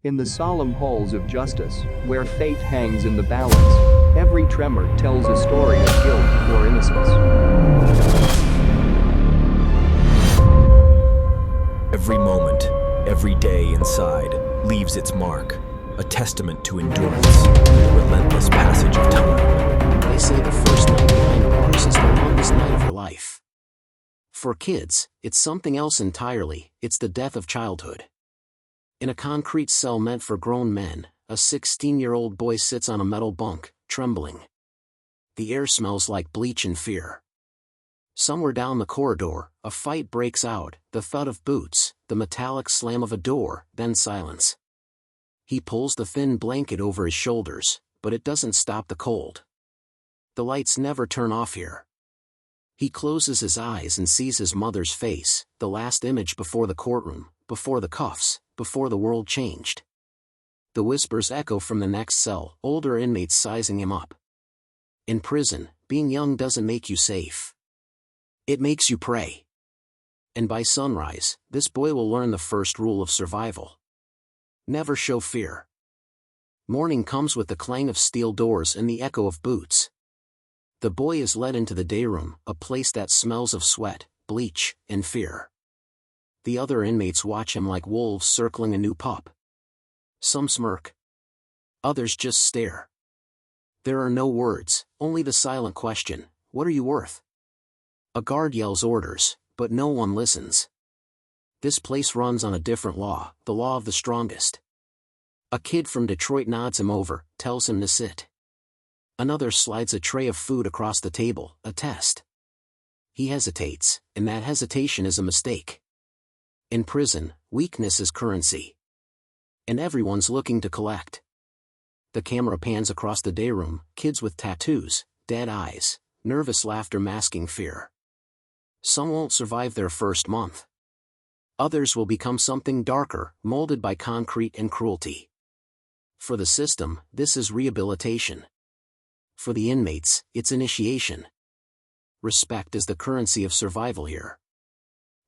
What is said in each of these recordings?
In the solemn halls of justice, where fate hangs in the balance, every tremor tells a story of guilt or innocence. Every moment, every day inside leaves its mark, a testament to endurance, the relentless passage of time. They say the first night behind bars is the longest night of your life. For kids, it's something else entirely. It's the death of childhood. In a concrete cell meant for grown men, a 16-year-old boy sits on a metal bunk, trembling. The air smells like bleach and fear. Somewhere down the corridor, a fight breaks out, the thud of boots, the metallic slam of a door, then silence. He pulls the thin blanket over his shoulders, but it doesn't stop the cold. The lights never turn off here. He closes his eyes and sees his mother's face, the last image before the courtroom, before the cuffs, before the world changed. The whispers echo from the next cell, older inmates sizing him up. In prison, being young doesn't make you safe. It makes you pray. And by sunrise, this boy will learn the first rule of survival. Never show fear. Morning comes with the clang of steel doors and the echo of boots. The boy is led into the day room, a place that smells of sweat, bleach, and fear. The other inmates watch him like wolves circling a new pup. Some smirk. Others just stare. There are no words, only the silent question, "What are you worth?" A guard yells orders, but no one listens. This place runs on a different law, the law of the strongest. A kid from Detroit nods him over, tells him to sit. Another slides a tray of food across the table, a test. He hesitates, and that hesitation is a mistake. In prison, weakness is currency. And everyone's looking to collect. The camera pans across the day room, kids with tattoos, dead eyes, nervous laughter masking fear. Some won't survive their first month. Others will become something darker, molded by concrete and cruelty. For the system, this is rehabilitation. For the inmates, it's initiation. Respect is the currency of survival here.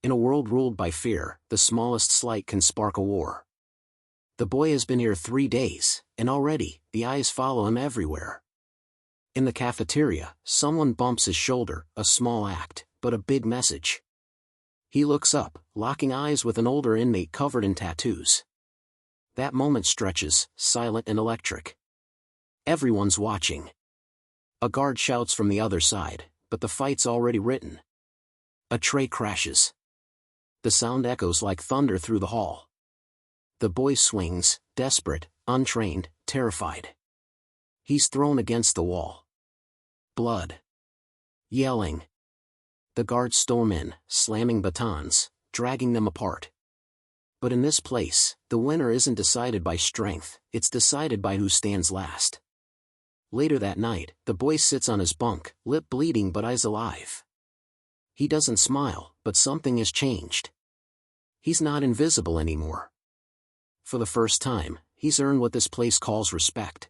In a world ruled by fear, the smallest slight can spark a war. The boy has been here 3 days, and already, the eyes follow him everywhere. In the cafeteria, someone bumps his shoulder, a small act, but a big message. He looks up, locking eyes with an older inmate covered in tattoos. That moment stretches, silent and electric. Everyone's watching. A guard shouts from the other side, but the fight's already written. A tray crashes. The sound echoes like thunder through the hall. The boy swings, desperate, untrained, terrified. He's thrown against the wall. Blood. Yelling. The guards storm in, slamming batons, dragging them apart. But in this place, the winner isn't decided by strength, it's decided by who stands last. Later that night, the boy sits on his bunk, lip bleeding but eyes alive. He doesn't smile, but something has changed. He's not invisible anymore. For the first time, he's earned what this place calls respect.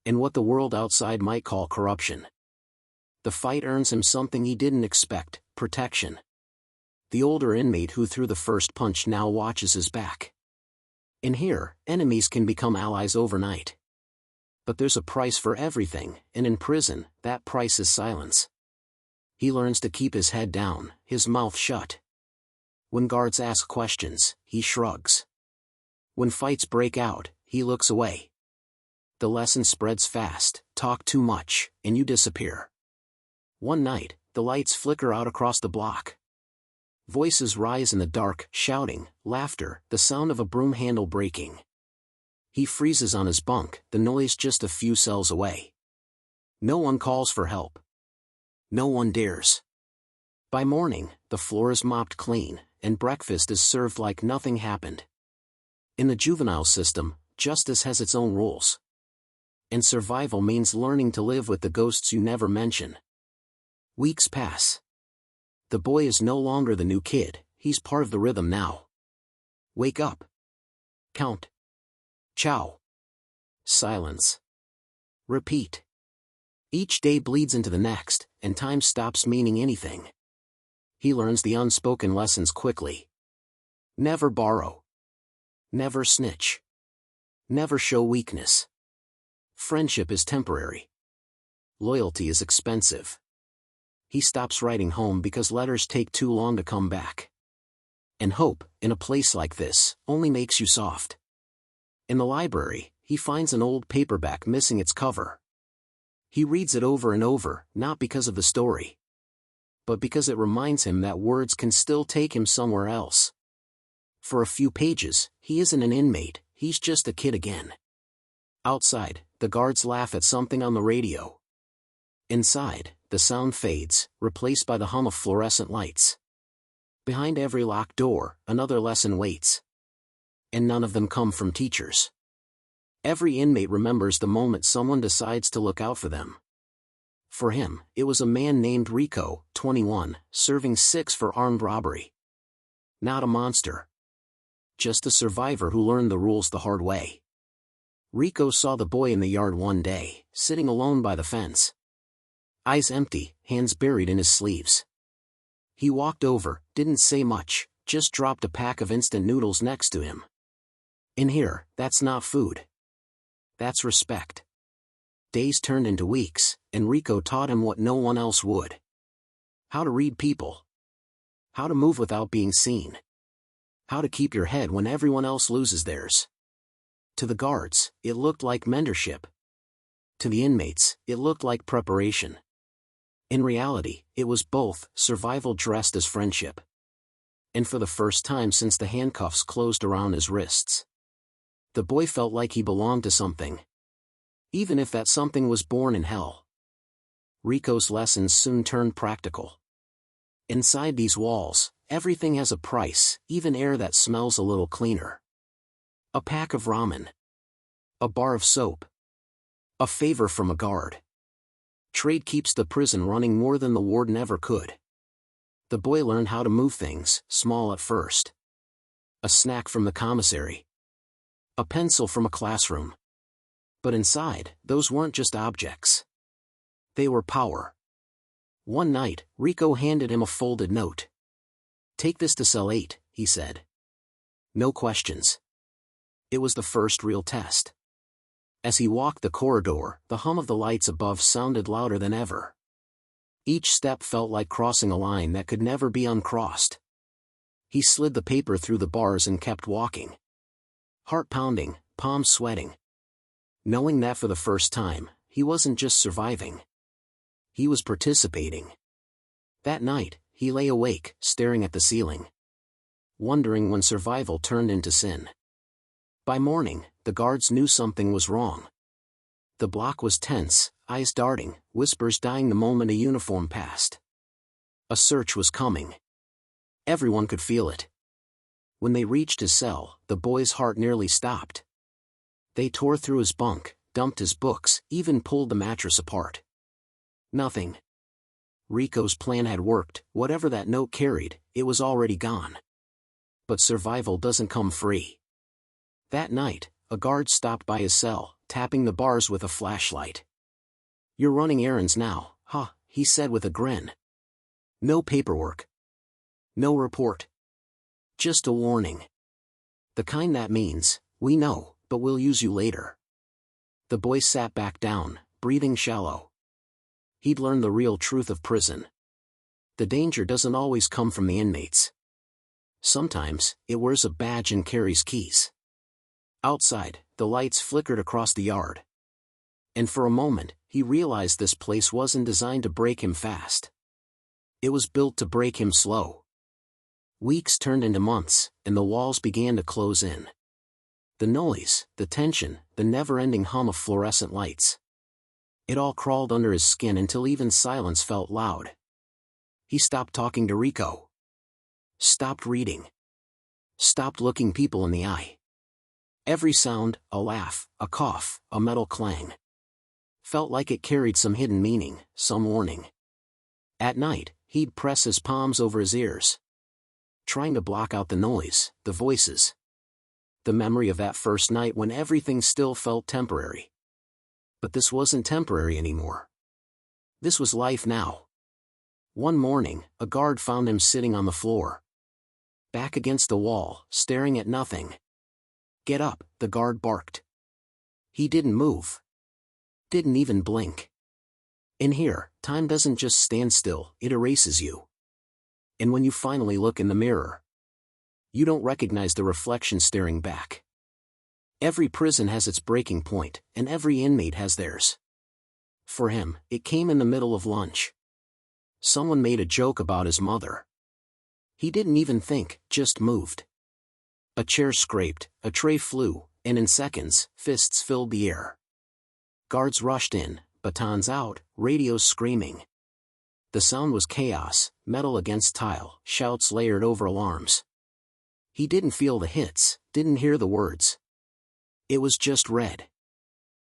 And what the world outside might call corruption. The fight earns him something he didn't expect, protection. The older inmate who threw the first punch now watches his back. In here, enemies can become allies overnight. But there's a price for everything, and in prison, that price is silence. He learns to keep his head down, his mouth shut. When guards ask questions, he shrugs. When fights break out, he looks away. The lesson spreads fast, talk too much, and you disappear. One night, the lights flicker out across the block. Voices rise in the dark, shouting, laughter, the sound of a broom handle breaking. He freezes on his bunk, the noise just a few cells away. No one calls for help. No one dares. By morning, the floor is mopped clean, and breakfast is served like nothing happened. In the juvenile system, justice has its own rules. And survival means learning to live with the ghosts you never mention. Weeks pass. The boy is no longer the new kid, he's part of the rhythm now. Wake up. Count. Chow. Silence. Repeat. Each day bleeds into the next, and time stops meaning anything. He learns the unspoken lessons quickly. Never borrow. Never snitch. Never show weakness. Friendship is temporary. Loyalty is expensive. He stops writing home because letters take too long to come back. And hope, in a place like this, only makes you soft. In the library, he finds an old paperback missing its cover. He reads it over and over, not because of the story, but because it reminds him that words can still take him somewhere else. For a few pages, he isn't an inmate, he's just a kid again. Outside, the guards laugh at something on the radio. Inside, the sound fades, replaced by the hum of fluorescent lights. Behind every locked door, another lesson waits. And none of them come from teachers. Every inmate remembers the moment someone decides to look out for them. For him, it was a man named Rico, 21, serving 6 for armed robbery. Not a monster. Just a survivor who learned the rules the hard way. Rico saw the boy in the yard one day, sitting alone by the fence. Eyes empty, hands buried in his sleeves. He walked over, didn't say much, just dropped a pack of instant noodles next to him. In here, that's not food. That's respect. Days turned into weeks, and Rico taught him what no one else would. How to read people. How to move without being seen. How to keep your head when everyone else loses theirs. To the guards, it looked like mentorship. To the inmates, it looked like preparation. In reality, it was both, survival dressed as friendship. And for the first time since the handcuffs closed around his wrists, the boy felt like he belonged to something. Even if that something was born in hell. Rico's lessons soon turned practical. Inside these walls, everything has a price, even air that smells a little cleaner. A pack of ramen. A bar of soap. A favor from a guard. Trade keeps the prison running more than the warden ever could. The boy learned how to move things, small at first. A snack from the commissary. A pencil from a classroom. But inside, those weren't just objects. They were power. One night, Rico handed him a folded note. "Take this to cell 8, he said. No questions. It was the first real test. As he walked the corridor, the hum of the lights above sounded louder than ever. Each step felt like crossing a line that could never be uncrossed. He slid the paper through the bars and kept walking. Heart pounding, palms sweating. Knowing that for the first time, he wasn't just surviving. He was participating. That night, he lay awake, staring at the ceiling. Wondering when survival turned into sin. By morning, the guards knew something was wrong. The block was tense, eyes darting, whispers dying the moment a uniform passed. A search was coming. Everyone could feel it. When they reached his cell, the boy's heart nearly stopped. They tore through his bunk, dumped his books, even pulled the mattress apart. Nothing. Rico's plan had worked, whatever that note carried, it was already gone. But survival doesn't come free. That night, a guard stopped by his cell, tapping the bars with a flashlight. "You're running errands now, huh?" he said with a grin. "No paperwork. No report. Just a warning. The kind that means, we know, but we'll use you later." The boy sat back down, breathing shallow. He'd learned the real truth of prison. The danger doesn't always come from the inmates. Sometimes, it wears a badge and carries keys. Outside, the lights flickered across the yard. And for a moment, he realized this place wasn't designed to break him fast. It was built to break him slow. Weeks turned into months, and the walls began to close in. The noise, the tension, the never-ending hum of fluorescent lights. It all crawled under his skin until even silence felt loud. He stopped talking to Rico. Stopped reading. Stopped looking people in the eye. Every sound, a laugh, a cough, a metal clang, felt like it carried some hidden meaning, some warning. At night, he'd press his palms over his ears, trying to block out the noise, the voices. The memory of that first night when everything still felt temporary. But this wasn't temporary anymore. This was life now. One morning, a guard found him sitting on the floor. Back against the wall, staring at nothing. "Get up," the guard barked. He didn't move. Didn't even blink. In here, time doesn't just stand still, it erases you. And when you finally look in the mirror, you don't recognize the reflection staring back. Every prison has its breaking point, and every inmate has theirs. For him, it came in the middle of lunch. Someone made a joke about his mother. He didn't even think, just moved. A chair scraped, a tray flew, and in seconds, fists filled the air. Guards rushed in, batons out, radios screaming. The sound was chaos, metal against tile, shouts layered over alarms. He didn't feel the hits, didn't hear the words. It was just red.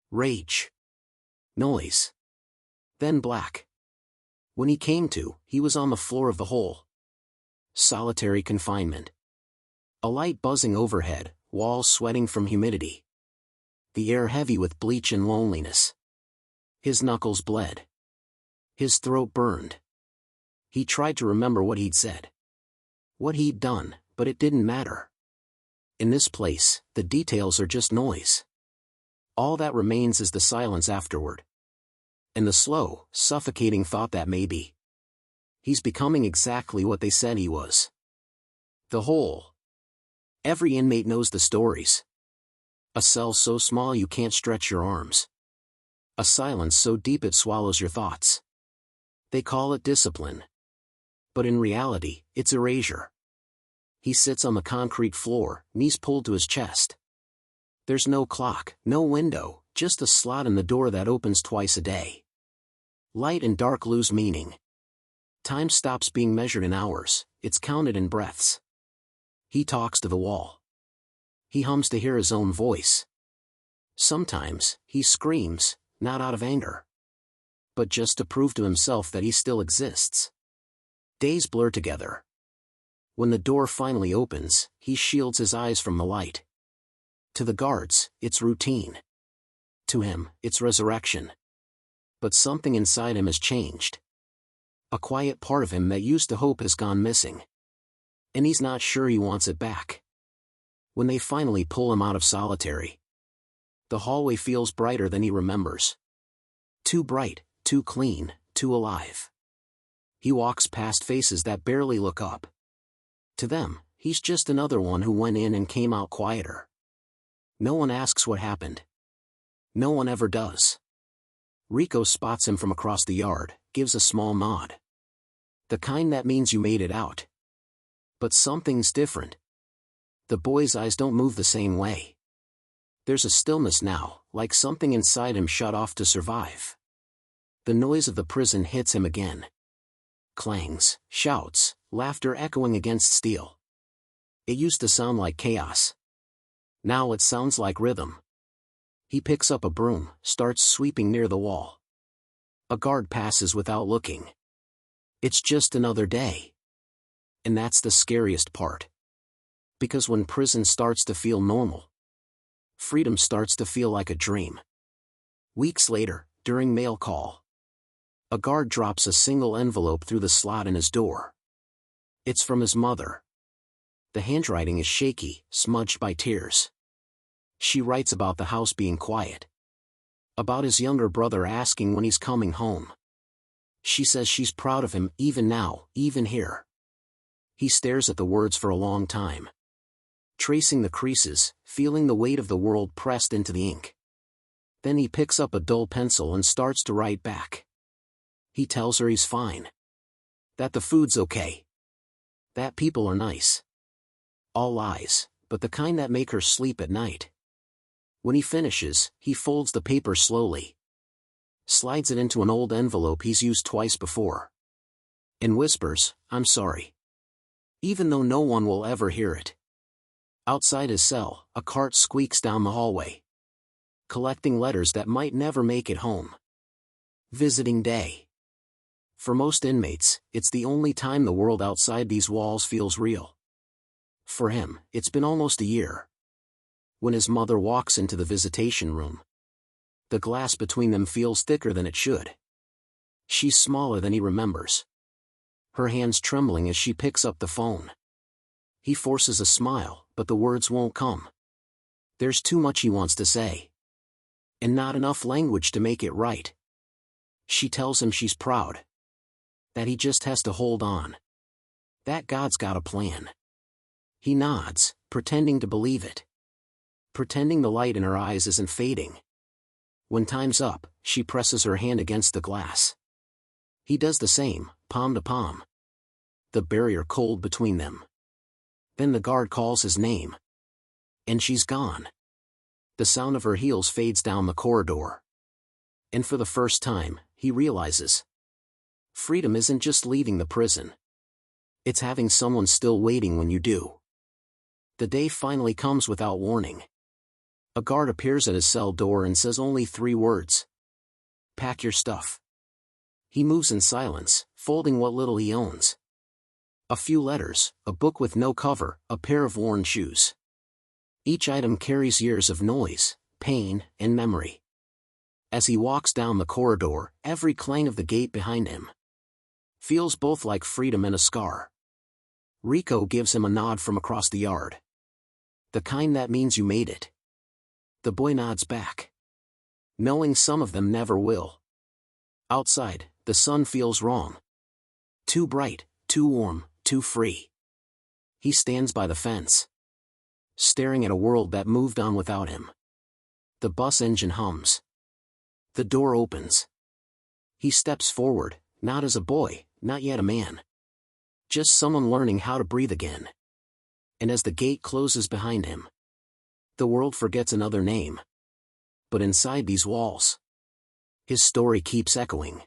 Rage. Noise. Then black. When he came to, he was on the floor of the hole. Solitary confinement. A light buzzing overhead, walls sweating from humidity. The air heavy with bleach and loneliness. His knuckles bled. His throat burned. He tried to remember what he'd said. What he'd done, but it didn't matter. In this place, the details are just noise. All that remains is the silence afterward. And the slow, suffocating thought that maybe he's becoming exactly what they said he was. The whole. Every inmate knows the stories. A cell so small you can't stretch your arms. A silence so deep it swallows your thoughts. They call it discipline. But in reality, it's erasure. He sits on the concrete floor, knees pulled to his chest. There's no clock, no window, just a slot in the door that opens twice a day. Light and dark lose meaning. Time stops being measured in hours, it's counted in breaths. He talks to the wall. He hums to hear his own voice. Sometimes, he screams, not out of anger, but just to prove to himself that he still exists. Days blur together. When the door finally opens, he shields his eyes from the light. To the guards, it's routine. To him, it's resurrection. But something inside him has changed. A quiet part of him that used to hope has gone missing. And he's not sure he wants it back. When they finally pull him out of solitary, the hallway feels brighter than he remembers. Too bright, too clean, too alive. He walks past faces that barely look up. To them, he's just another one who went in and came out quieter. No one asks what happened. No one ever does. Rico spots him from across the yard, gives a small nod. The kind that means you made it out. But something's different. The boy's eyes don't move the same way. There's a stillness now, like something inside him shut off to survive. The noise of the prison hits him again. Clangs, shouts, laughter echoing against steel. It used to sound like chaos. Now it sounds like rhythm. He picks up a broom, starts sweeping near the wall. A guard passes without looking. It's just another day. And that's the scariest part. Because when prison starts to feel normal, freedom starts to feel like a dream. Weeks later, during mail call, a guard drops a single envelope through the slot in his door. It's from his mother. The handwriting is shaky, smudged by tears. She writes about the house being quiet. About his younger brother asking when he's coming home. She says she's proud of him even now, even here. He stares at the words for a long time. Tracing the creases, feeling the weight of the world pressed into the ink. Then he picks up a dull pencil and starts to write back. He tells her he's fine. That the food's okay. That people are nice. All lies, but the kind that make her sleep at night. When he finishes, he folds the paper slowly. Slides it into an old envelope he's used twice before. And whispers, "I'm sorry." Even though no one will ever hear it. Outside his cell, a cart squeaks down the hallway. Collecting letters that might never make it home. Visiting day. For most inmates, it's the only time the world outside these walls feels real. For him, it's been almost a year. When his mother walks into the visitation room, the glass between them feels thicker than it should. She's smaller than he remembers. Her hands trembling as she picks up the phone. He forces a smile, but the words won't come. There's too much he wants to say. and not enough language to make it right. She tells him she's proud. That he just has to hold on. That God's got a plan. He nods, pretending to believe it. Pretending the light in her eyes isn't fading. When time's up, she presses her hand against the glass. He does the same, palm to palm. The barrier cold between them. Then the guard calls his name. And she's gone. The sound of her heels fades down the corridor. And for the first time, he realizes. Freedom isn't just leaving the prison. It's having someone still waiting when you do. The day finally comes without warning. A guard appears at his cell door and says only 3 words. Pack your stuff. He moves in silence, folding what little he owns. A few letters, a book with no cover, a pair of worn shoes. Each item carries years of noise, pain, and memory. As he walks down the corridor, every clang of the gate behind him feels both like freedom and a scar. Rico gives him a nod from across the yard. The kind that means you made it. The boy nods back. Knowing some of them never will. Outside, the sun feels wrong. Too bright, too warm, too free. He stands by the fence. Staring at a world that moved on without him. The bus engine hums. The door opens. He steps forward, not as a boy, not yet a man. Just someone learning how to breathe again. And as the gate closes behind him, the world forgets another name. But inside these walls, his story keeps echoing.